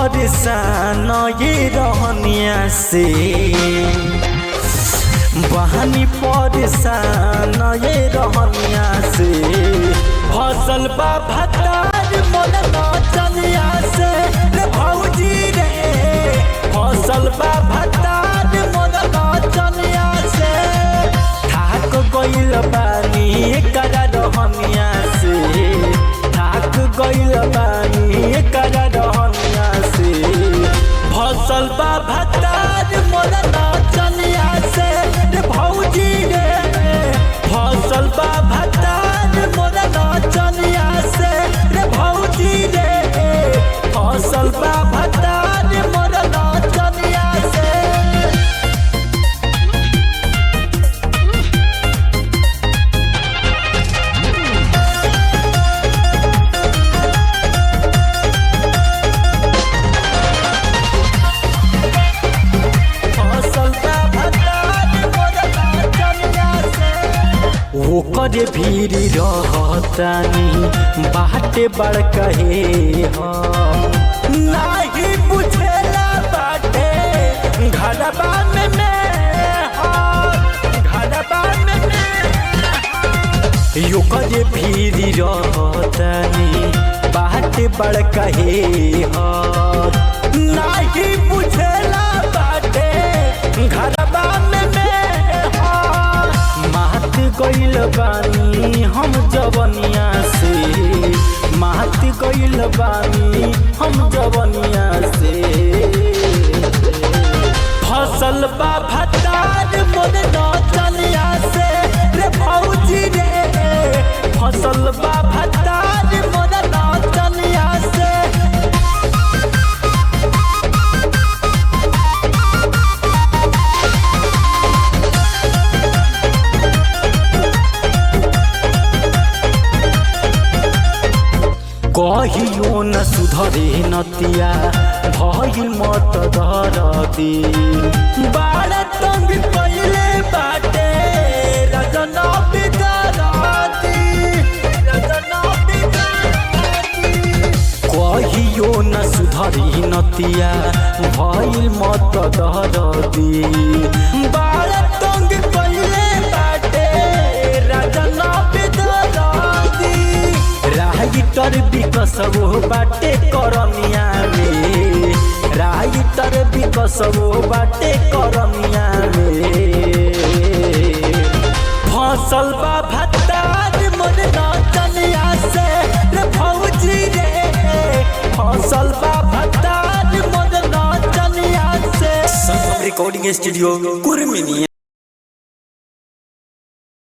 परेशान ये रहनिया से, बहानी परेशान ये रहनिया से। फसल बा भतार मोर नचनिया से रे भौजी रे, फसल बा भतार मोर नचनिया से। थाक गइल बानी एकरा रहनिया से, थाक गइल बानी एकरा रहनिया से। फसल बा भतार मोर नचनिया से रे भौजी रे, फसल बा भतार मोर नचनिया से रे भौजी रे, फसल बा भतार मोर नचनिया से। ओकर भीड़ रहतानी बाटे बड़का हे नाही बुझेला बाटे घरबा में घरबा में ओकर भीड़ रहतानी बाटे बड़का हे नाही बुझेला बाटे घरबा में गइल बानी हम जवनिया से, मात गइल बानी हम जवनिया से। फसल बा भतार मोर नचनिया से रे भौजी रे, फसल बा भतार मोर नचनिया से। कहियो न सुधरे नतिया भइल मत दरदी, बाड़ा तंग कइले बाटे रजन बिदरदी, रजन बिदरदी। कहियो न सुधरे नतिया भइल मत दरदी, बाड़ा तंग कइले बाटे रजन बिदरदी। राइटर विकसवो बाटे करनिया में, राइटर विकसवो बाटे करनिया में। फसल बा भतार मोर नचनिया से रे भौजी रे, फसल बा भतार मोर नचनिया से। Recording studio कुर्मिनी।